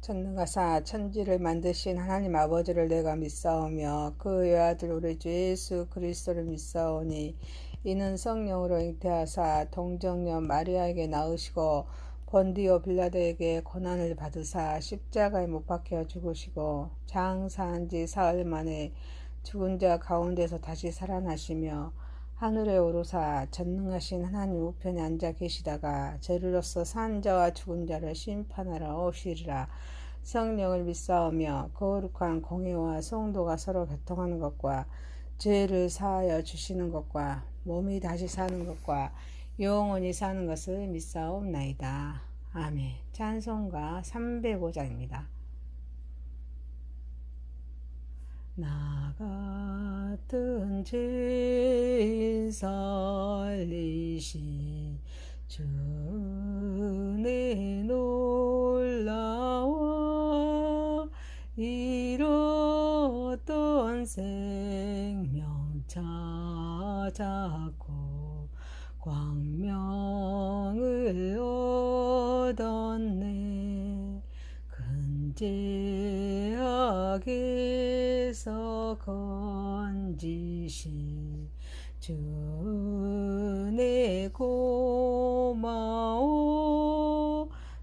전능하사 천지를 만드신 하나님 아버지를 내가 믿사오며 그 외아들 우리 주 예수 그리스도를 믿사오니 이는 성령으로 잉태하사 동정녀 마리아에게 낳으시고 본디오 빌라도에게 고난을 받으사 십자가에 못 박혀 죽으시고 장사한 지 사흘 만에 죽은 자 가운데서 다시 살아나시며 하늘에 오르사 전능하신 하나님 우편에 앉아 계시다가 저리로서 산 자와 죽은 자를 심판하러 오시리라. 성령을 믿사오며 거룩한 공의와 성도가 서로 교통하는 것과 죄를 사하여 주시는 것과 몸이 다시 사는 것과 영원히 사는 것을 믿사옵나이다. 아멘. 찬송가 305장입니다. 나 같은 죄인 살리신 주의 놀라워 잃었던 생명 찾았고 광명을 얻었네. 근제악에서 건지신 주네 고마워.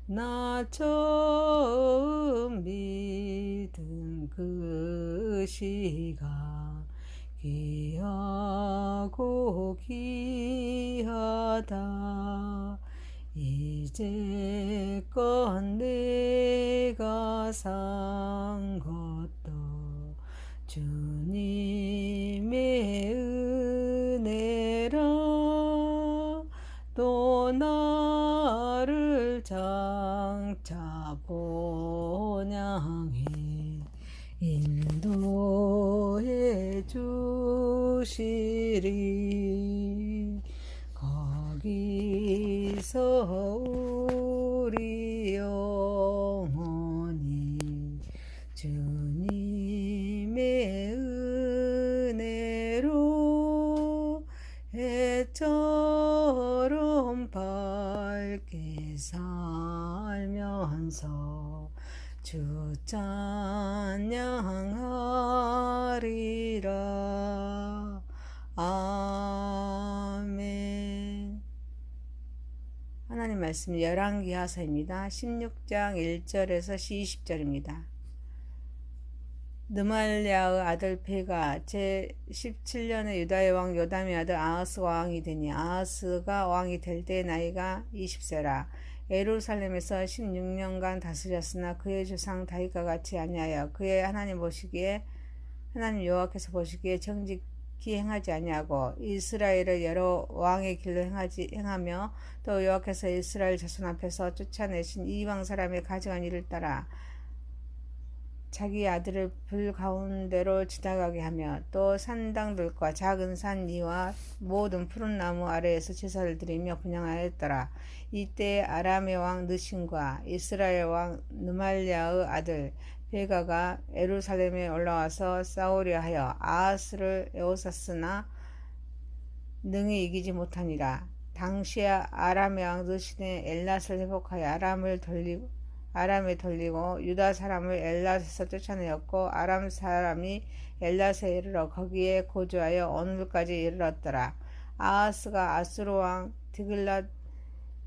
나 처음 믿은 그 시간 귀하고 귀하다. 이제껏 내가 산 것도 주님의 은혜라. 또 나를 장차 본향에 인도해 주시리. 거기서 우리 영혼이 주님의 은혜로 해처럼 밝게 살면서 주 찬양하리라. 아멘. 하나님 말씀 열왕기하서입니다. 16장 1절에서 20절입니다. 느말랴의 아들 베가 제17년에 유다의 왕 요담의 아들 아하스가 왕이 되니 아하스가 왕이 될 때 나이가 20세라. 예루살렘에서 16년간 다스렸으나 그의 조상 다윗과 같이 아니하여 그의 하나님 여호와께서 보시기에 정직히 행하지 아니하고 이스라엘을 여러 왕의 길로 행하며 또 여호와께서 이스라엘 자손 앞에서 쫓아내신 이방 사람의 가증한 일을 따라 자기 아들을 불 가운데로 지나가게 하며 또 산당들과 작은 산 위와 모든 푸른 나무 아래에서 제사를 드리며 분향하였더라. 이때 아람의 왕 느신과 이스라엘 왕 느말랴의 아들 베가가 예루살렘에 올라와서 싸우려 하여 아하스를 에워쌌으나 능히 이기지 못하니라. 당시에 아람의 왕 느신의 엘랏을 회복하여 아람에 돌리고 유다 사람을 엘랏에서 쫓아내었고 아람 사람이 엘랏에 이르러 거기에 거주하여 오늘까지 이르렀더라. 아하스가 아수르 왕 디글랏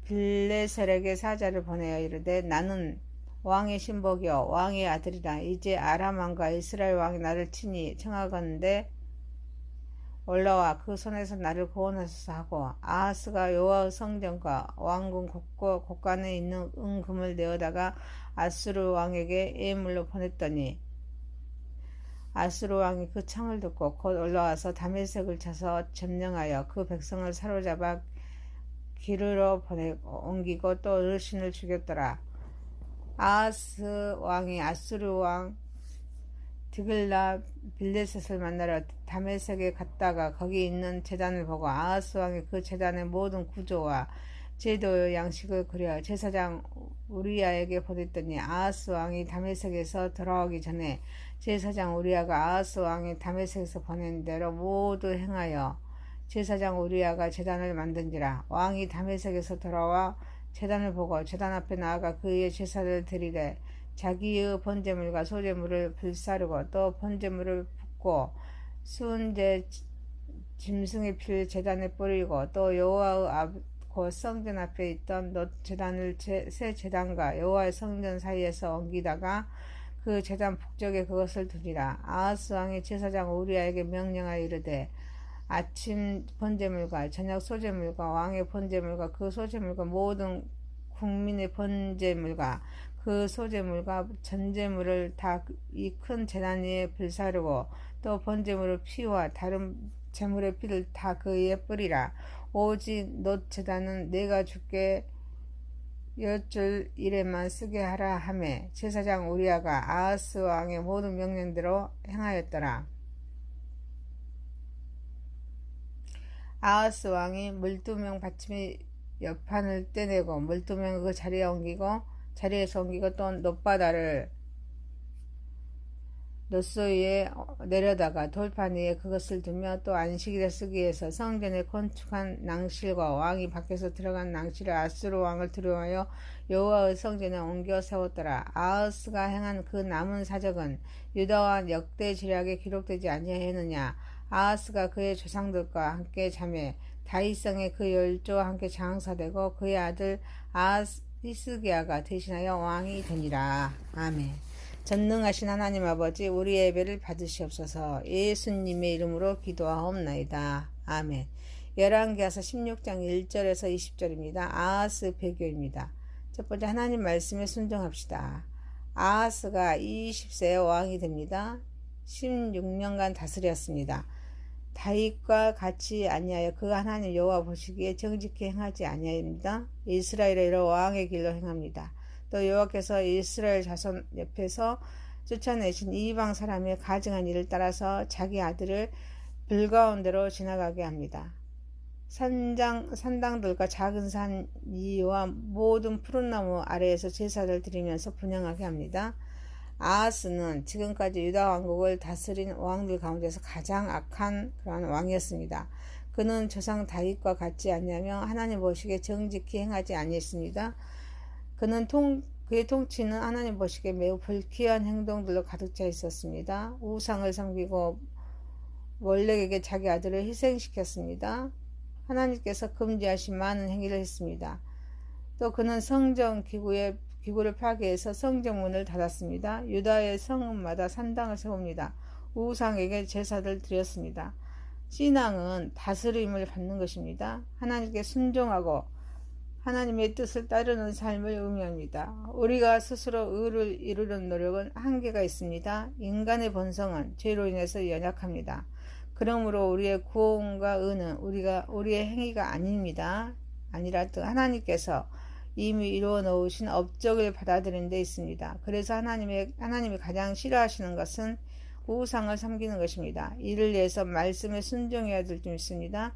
빌레셀에게 사자를 보내어 이르되 나는 왕의 신복이요 왕의 아들이라. 이제 아람 왕과 이스라엘 왕이 나를 치니 청하건대 올라와 그 손에서 나를 구원하소서 하고 아하스가 여호와의 성전과 왕궁 곳간에 있는 은금을 내어다가 아수르 왕에게 예물로 보냈더니 아수르 왕이 그 청을 듣고 곧 올라와서 다메섹을 쳐서 점령하여 그 백성을 사로잡아 기르로 옮기고 또 르신을 죽였더라. 아하스 왕이 아수르 왕 디글랏 빌레셋을 만나러 다메섹에 갔다가 거기 있는 제단을 보고 아하스 왕이 그 제단의 모든 구조와 제도의 양식을 그려 제사장 우리야에게 보냈더니 아하스 왕이 다메섹에서 돌아오기 전에 제사장 우리야가 아하스 왕이 다메섹에서 보낸 대로 모두 행하여 제사장 우리야가 제단을 만든지라. 왕이 다메섹에서 돌아와 제단을 보고 제단 앞에 나아가 그의 제사를 드리되 자기의 번제물과 소제물을 불사르고 또 번제물을 붓고 순제 짐승의 피를 제단에 뿌리고 또 여호와의 곧 성전 앞에 있던 놋 제단을 새 제단과 여호와의 성전 사이에서 옮기다가 그 제단 북쪽에 그것을 두리라. 아하스 왕이 제사장 우리아에게 명령하여 이르되 아침 번제물과 저녁 소제물과 왕의 번제물과 그 소제물과 모든 국민의 번제물과 그 소제물과 전제물을 다 이 큰 제단 위에 불사르고 또 번제물의 피와 다른 제물의 피를 다 그 위에 뿌리라. 오직 놋 제단은 내가 주께 여쭐 일에만 쓰게 하라 하매 제사장 우리아가 아하스 왕의 모든 명령대로 행하였더라. 아하스 왕이 12명 받침의 옆판을 떼내고 12명을 그 자리에서 옮기고 또 놋바다를 놋소 위에 내려다가 돌판 위에 그것을 두며 또 안식일에 쓰기 위해서 성전에 건축한 낭실과 왕이 밖에서 들어간 낭실을 아수르 왕을 두려워하여 여호와의 성전에 옮겨 세웠더라. 아하스가 행한 그 남은 사적은 유다와 역대 지략에 기록되지 아니하였느냐. 아하스가 그의 조상들과 함께 자매 다윗성에 그 열조와 함께 장사되고 그의 아들 히스기야가 대신하여 왕이 되니라. 아멘. 전능하신 하나님 아버지, 우리의 예배를 받으시옵소서. 예수님의 이름으로 기도하옵나이다. 아멘. 열왕기하서 16장 1절에서 20절입니다. 아하스 배교입니다. 첫 번째, 하나님 말씀에 순종합시다. 아하스가 20세에 왕이 됩니다. 16년간 다스렸습니다. 다윗과 같이 아니하여 그 하나님 여호와 보시기에 정직히 행하지 아니하입니다. 이스라엘의 이런 왕의 길로 행합니다. 또 여호와께서 이스라엘 자손 옆에서 쫓아내신 이방 사람의 가증한 일을 따라서 자기 아들을 불가운데로 지나가게 합니다. 산당들과 작은 산 위와 모든 푸른 나무 아래에서 제사를 드리면서 분향하게 합니다. 아하스는 지금까지 유다 왕국을 다스린 왕들 가운데서 가장 악한 그러한 왕이었습니다. 그는 조상 다윗과 같지 아니하며 하나님 보시기에 정직히 행하지 아니했습니다. 그의 통치는 하나님 보시기에 매우 불쾌한 행동들로 가득 차 있었습니다. 우상을 섬기고 몰렉에게 자기 아들을 희생시켰습니다. 하나님께서 금지하신 많은 행위를 했습니다. 또 그는 성전 기구를 파괴해서 성전문을 닫았습니다. 유다의 성읍마다 산당을 세웁니다. 우상에게 제사를 드렸습니다. 신앙은 다스림을 받는 것입니다. 하나님께 순종하고 하나님의 뜻을 따르는 삶을 의미합니다. 우리가 스스로 의를 이루는 노력은 한계가 있습니다. 인간의 본성은 죄로 인해서 연약합니다. 그러므로 우리의 구원과 의는 우리의 행위가 아닙니다. 아니라 또 하나님께서 이미 이루어 놓으신 업적을 받아들이는 데 있습니다. 그래서 하나님이 가장 싫어하시는 것은 우상을 섬기는 것입니다. 이를 위해서 말씀에 순종해야 될 줄 믿습니다.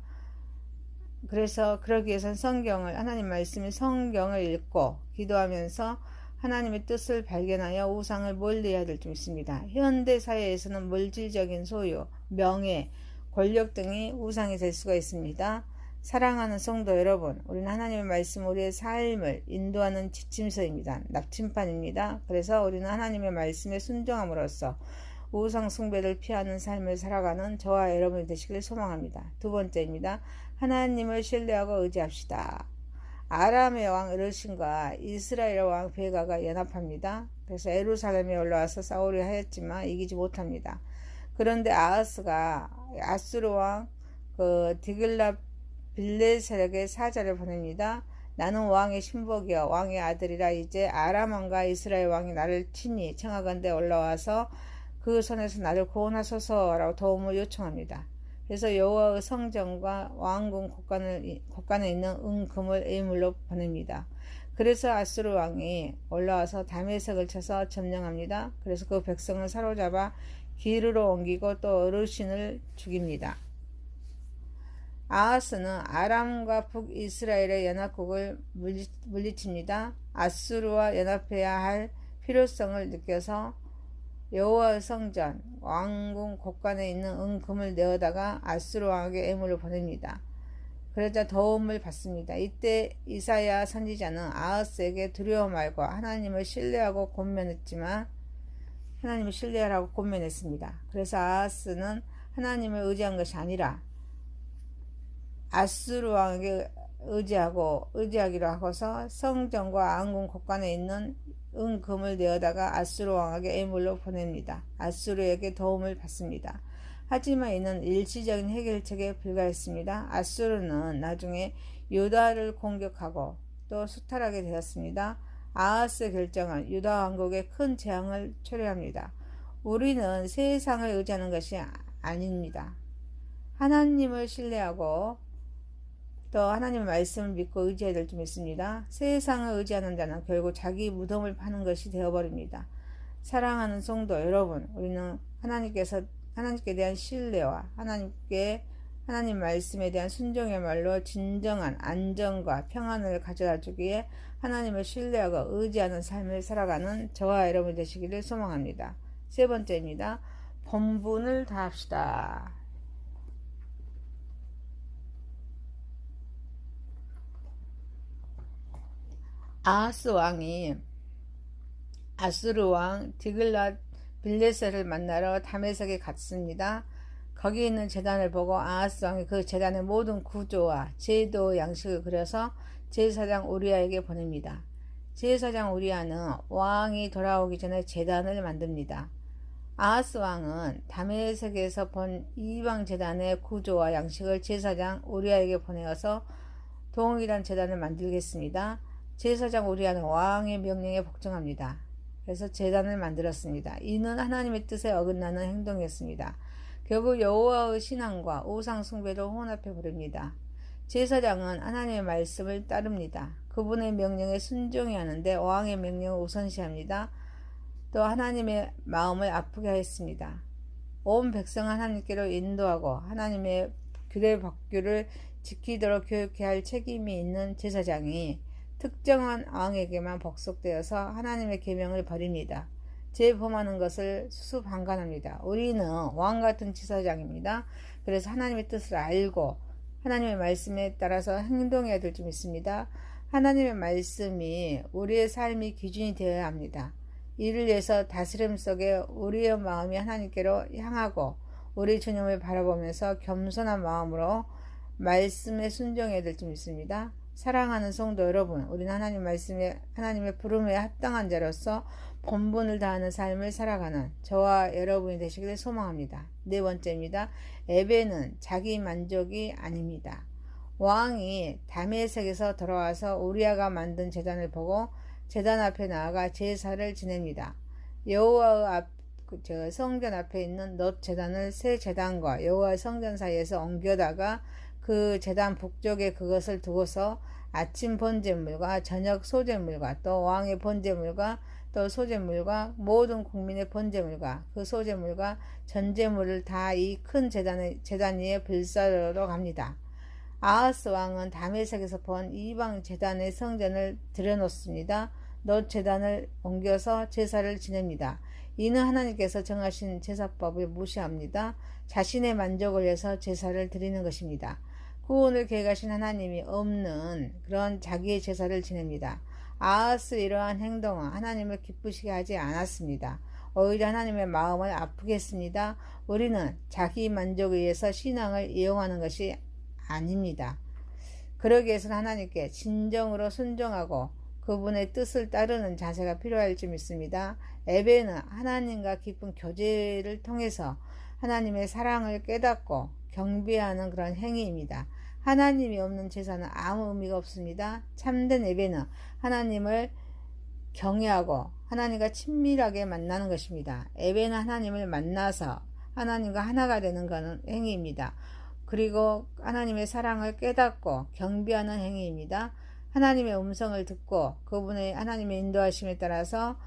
그래서 그러기 위해서는 하나님 말씀의 성경을 읽고 기도하면서 하나님의 뜻을 발견하여 우상을 멀리해야 될 줄 믿습니다. 현대 사회에서는 물질적인 소유, 명예, 권력 등이 우상이 될 수가 있습니다. 사랑하는 성도 여러분, 우리는 하나님의 말씀, 우리의 삶을 인도하는 지침서입니다. 납침판입니다. 그래서 우리는 하나님의 말씀에 순종함으로써 우상 숭배를 피하는 삶을 살아가는 저와 여러분이 되시길 소망합니다. 두 번째입니다. 하나님을 신뢰하고 의지합시다. 아람의 왕 으르신과 이스라엘 왕 베가가 연합합니다. 그래서 예루살렘에 올라와서 싸우려 하였지만 이기지 못합니다. 그런데 아하스가 아수르 왕 디글랏 빌레셀에게 사자를 보냅니다. 나는 왕의 신복이여 왕의 아들이라 이제 아람 왕과 이스라엘 왕이 나를 친히 청하건대 올라와서 그 손에서 나를 구원하소서라고 도움을 요청합니다. 그래서 여호와의 성전과 왕궁 곳간에 있는 은금을 예물로 보냅니다. 그래서 아수르 왕이 올라와서 다메섹을 쳐서 점령합니다. 그래서 그 백성을 사로잡아 기르로 옮기고 또 어르신을 죽입니다. 아하스는 아람과 북이스라엘의 연합국을 물리칩니다. 아수르와 연합해야 할 필요성을 느껴서 여호와의 성전, 왕궁 곳간에 있는 은금을 내어다가 아수르 왕에게 예물을 보냅니다. 그러자 도움을 받습니다. 이때 이사야 선지자는 아하스에게 두려워 말고 하나님을 신뢰하고 하나님을 신뢰하라고 권면했습니다. 그래서 아하스는 하나님을 의지한 것이 아니라 아수르 왕에게 의지하기로 하고서 성전과 왕궁 곳간에 있는 은금을 내어다가 아수르 왕에게 예물로 보냅니다. 아수르에게 도움을 받습니다. 하지만 이는 일시적인 해결책에 불과했습니다. 아수르는 나중에 유다를 공격하고 또 수탈하게 되었습니다. 아하스의 결정은 유다 왕국에 큰 재앙을 초래합니다. 우리는 세상을 의지하는 것이 아닙니다. 하나님을 신뢰하고 또 하나님의 말씀을 믿고 의지해야 될 점 있습니다. 세상을 의지하는 자는 결국 자기 무덤을 파는 것이 되어버립니다. 사랑하는 성도 여러분, 우리는 하나님께 대한 신뢰와 하나님 말씀에 대한 순종의말로 진정한 안정과 평안을 가져다 주기에 하나님을 신뢰하고 의지하는 삶을 살아가는 저와 여러분이 되시기를 소망합니다. 세 번째입니다. 본분을 다합시다. 아하스 왕이 아수르 왕 디글랏 빌레셀을 만나러 다메섹에 갔습니다. 거기 있는 제단을 보고 아하스 왕이 그 제단의 모든 구조와 제도 양식을 그려서 제사장 우리아에게 보냅니다. 제사장 우리아는 왕이 돌아오기 전에 제단을 만듭니다. 아하스 왕은 다메섹에서 본 이방 제단의 구조와 양식을 제사장 우리아에게 보내어서 동일한 제단을 만들겠습니다. 제사장 우리아는 왕의 명령에 복종합니다. 그래서 제단을 만들었습니다. 이는 하나님의 뜻에 어긋나는 행동이었습니다. 결국 여호와의 신앙과 우상 숭배를 혼합해 버립니다. 제사장은 하나님의 말씀을 따릅니다. 그분의 명령에 순종해야 하는데 왕의 명령을 우선시합니다. 또 하나님의 마음을 아프게 하였습니다. 온 백성을 하나님께로 인도하고 하나님의 규례 법규를 지키도록 교육해야 할 책임이 있는 제사장이 특정한 왕에게만 복속되어서 하나님의 계명을 버립니다. 범하는 것을 수수방관합니다. 우리는 왕같은 제사장입니다. 그래서 하나님의 뜻을 알고 하나님의 말씀에 따라서 행동해야 될 점 있습니다. 하나님의 말씀이 우리의 삶이 기준이 되어야 합니다. 이를 위해서 다스림 속에 우리의 마음이 하나님께로 향하고 우리 주님을 바라보면서 겸손한 마음으로 말씀에 순종해야 될 점 있습니다. 사랑하는 성도 여러분, 우리는 하나님의 부름에 합당한 자로서 본분을 다하는 삶을 살아가는 저와 여러분이 되시기를 소망합니다. 네 번째입니다. 예배는 자기 만족이 아닙니다. 왕이 다메섹에서 돌아와서 우리아가 만든 제단을 보고 제단 앞에 나아가 제사를 지냅니다. 여호와의 성전 앞에 있는 놋 제단을 새 제단과 여호와의 성전 사이에서 옮겨다가 그 제단 북쪽에 그것을 두고서 아침 번제물과 저녁 소제물과 또 왕의 번제물과 또 소제물과 모든 국민의 번제물과 그 소제물과 전제물을 다 이 큰 제단 위에 불사르러 갑니다. 아하스 왕은 다메섹에서 본 이방 제단의 성전을 들여놓습니다. 놋 제단을 옮겨서 제사를 지냅니다. 이는 하나님께서 정하신 제사법을 무시합니다. 자신의 만족을 위해서 제사를 드리는 것입니다. 구원을 계획하신 하나님이 없는 그런 자기의 제사를 지냅니다. 아하스 이러한 행동은 하나님을 기쁘시게 하지 않았습니다. 오히려 하나님의 마음을 아프게 했습니다. 우리는 자기 만족을 위해서 신앙을 이용하는 것이 아닙니다. 그러기 위해서는 하나님께 진정으로 순종하고 그분의 뜻을 따르는 자세가 필요할 점 있습니다. 예배는 하나님과 깊은 교제를 통해서 하나님의 사랑을 깨닫고 경배하는 그런 행위입니다. 하나님이 없는 제사는 아무 의미가 없습니다. 참된 예배는 하나님을 경외하고 하나님과 친밀하게 만나는 것입니다. 예배는 하나님을 만나서 하나님과 하나가 되는 그런 행위입니다. 그리고 하나님의 사랑을 깨닫고 경배하는 행위입니다. 하나님의 음성을 듣고 그분의 하나님의 인도하심에 따라서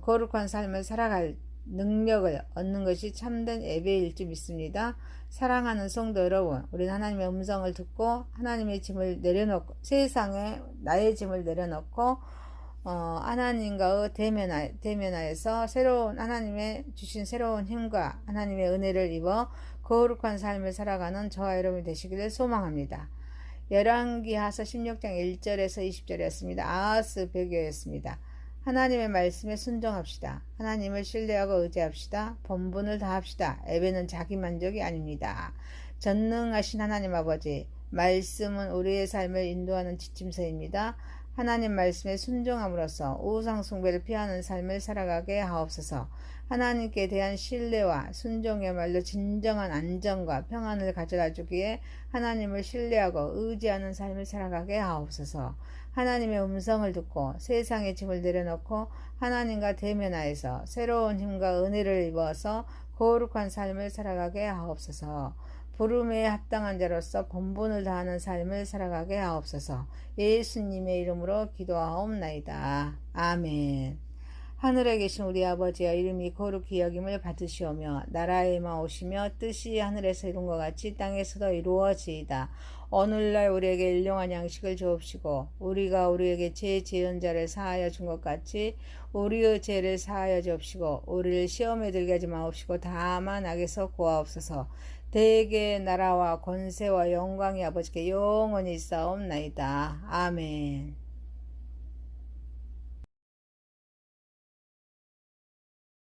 거룩한 삶을 살아갈 능력을 얻는 것이 참된 예배일 줄 믿습니다. 사랑하는 성도 여러분, 우리는 하나님의 음성을 듣고 하나님의 짐을 내려놓고 세상에 나의 짐을 내려놓고 하나님과의 대면하여서 하나님의 주신 새로운 힘과 하나님의 은혜를 입어 거룩한 삶을 살아가는 저와 여러분이 되시기를 소망합니다. 열왕기하서 16장 1절에서 20절이었습니다. 아하스 배교였습니다. 하나님의 말씀에 순종합시다. 하나님을 신뢰하고 의지합시다. 본분을 다합시다. 예배는 자기 만족이 아닙니다. 전능하신 하나님 아버지, 말씀은 우리의 삶을 인도하는 지침서입니다. 하나님 말씀에 순종함으로써 우상 숭배를 피하는 삶을 살아가게 하옵소서. 하나님께 대한 신뢰와 순종이야말로 진정한 안정과 평안을 가져다 주기에 하나님을 신뢰하고 의지하는 삶을 살아가게 하옵소서. 하나님의 음성을 듣고 세상의 짐을 내려놓고 하나님과 대면하여서 새로운 힘과 은혜를 입어서 거룩한 삶을 살아가게 하옵소서. 부름에 합당한 자로서 본분을 다하는 삶을 살아가게 하옵소서. 예수님의 이름으로 기도하옵나이다. 아멘. 하늘에 계신 우리 아버지여, 이름이 거룩히 여김을 받으시오며 나라에 임하오시며 뜻이 하늘에서 이룬 것 같이 땅에서도 이루어지이다. 오늘날 우리에게 일용할 양식을 주옵시고 우리가 우리에게 죄 지은 자를 사하여 준 것 같이 우리의 죄를 사하여 주옵시고 우리를 시험에 들게 하지 마옵시고 다만 악에서 구하옵소서. 대개 나라와 권세와 영광이 아버지께 영원히 있사옵나이다. 아멘.